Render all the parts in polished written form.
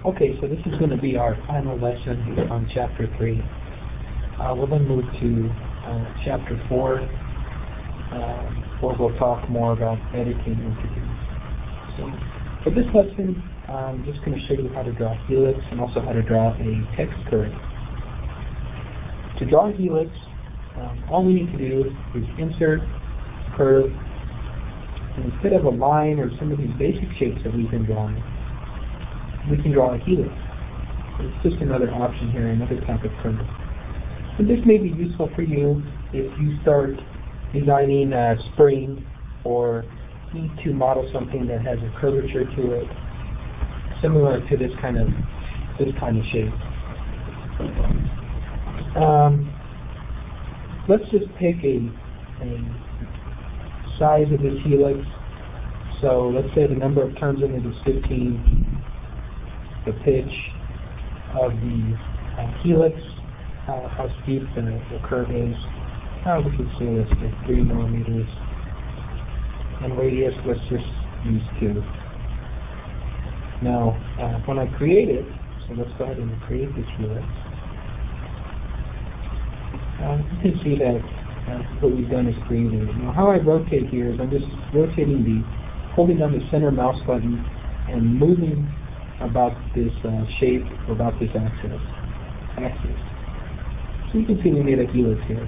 Okay, so this is going to be our final lesson on Chapter 3. We'll then move to Chapter 4, where we'll talk more about editing entities. So, for this lesson, I'm just going to show you how to draw a helix and also how to draw a text curve. To draw a helix, all we need to do is insert, curve, and instead of a line or some of these basic shapes that we've been drawing, we can draw a helix. It's just another option here, another type of curve. And this may be useful for you if you start designing a spring or need to model something that has a curvature to it, similar to this kind of shape. Let's just pick a size of this helix. So let's say the number of turns in it is 15. The pitch of the helix, how steep the curve is. We can say let's say 3 millimeters. And radius, let's just use 2. Now, when I create it, so let's go ahead and create this helix. You can see that what we've done is created it. Now, how I rotate here is I'm just rotating holding down the center mouse button and moving about this shape, or about this axis. So you can see we made a helix here.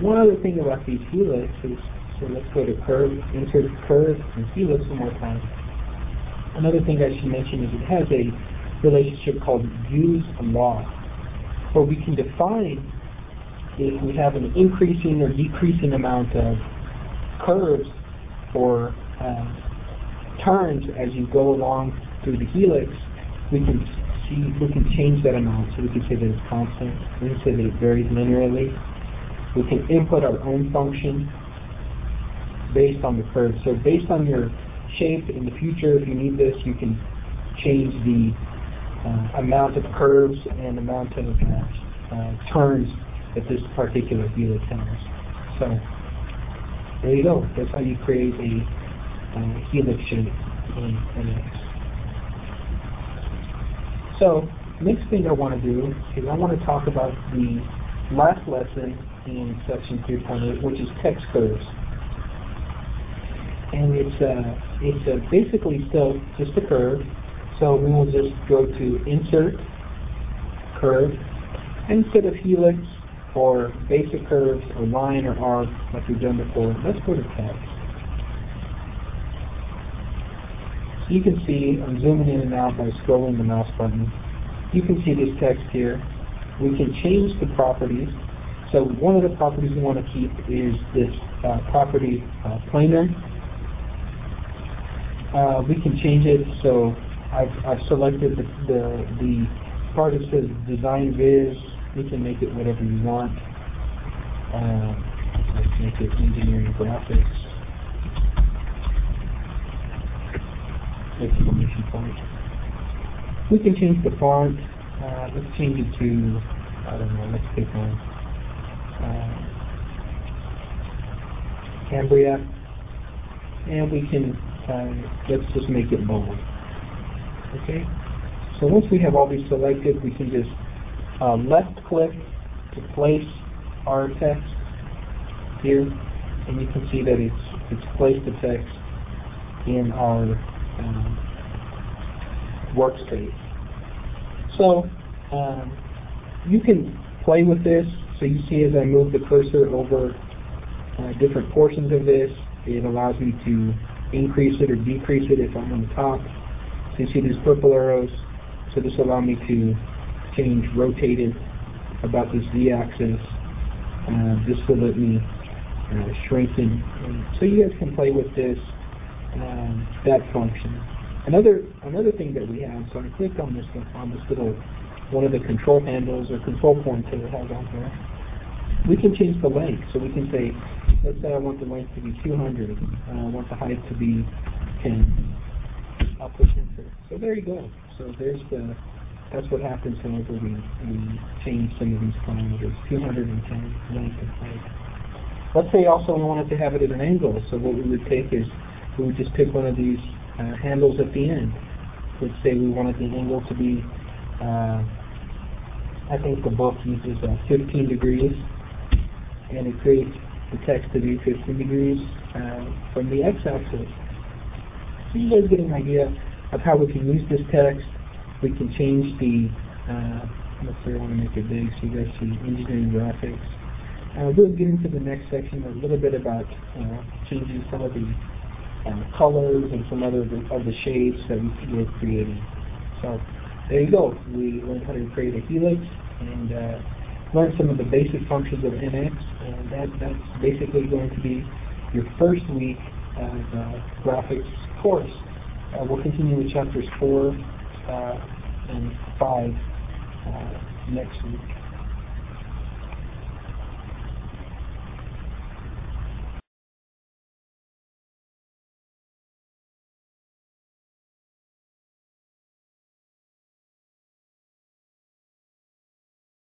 One other thing about these helixes, so let's go to curve, insert curve, and helix one more time. Another thing I should mention is it has a relationship called Ew's law, where we can define if we have an increasing or decreasing amount of curves or turns as you go along through the helix. We can change that amount, so we can say that it's constant. We can say that it varies linearly. We can input our own function based on the curve. So based on your shape in the future, if you need this, you can change the amount of curves and amount of turns that this particular helix has. So there you go. That's how you create a helix shape in X. So next thing I want to do is I want to talk about the last lesson in section 3.8, which is text curves. And it's basically still just a curve. So we will just go to insert, curve, and instead of helix or basic curves or line or arc like we've done before, let's go to text. So you can see I'm zooming in and out by scrolling the mouse button. You can see this text here. We can change the properties. So one of the properties we want to keep is this property planar. We can change it, so I've selected the part that says design viz. We can make it whatever you want. Let's make it engineering graphics. Exclamation point. We can change the font. Let's change it to, I don't know, let's pick one. Cambria. And we can, let's just make it bold. Okay? So once we have all these selected, we can just left click to place our text here. And you can see that it's placed the text in our workspace. So you can play with this. So you see as I move the cursor over different portions of this, it allows me to increase it or decrease it if I'm on the top. So you see these purple arrows. So this will allow me to change, rotate it about this z-axis. This will let me strengthen. So you guys can play with this. That function. Another thing that we have, so I clicked on this little one of the control handles or control points that it has on here. We can change the length, so we can say, let's say I want the length to be 200, and I want the height to be 10. I'll push enter. So there you go. So that's what happens whenever we change some of these parameters. 210 length and height. Let's say also we wanted to have it at an angle, so what we would take is we would just pick one of these handles at the end. Let's say we wanted the angle to be, I think the book uses 15 degrees, and it creates the text to be 15 degrees from the x-axis. So you guys get an idea of how we can use this text. We can change the, let's say I want to make it big so you guys see engineering graphics. We'll get into the next section a little bit about changing some of the colors and some other of the shapes that we're creating. So there you go. We learned how to create a helix and learn some of the basic functions of NX, and that's basically going to be your first week of graphics course. We'll continue with chapters 4 and 5 next week.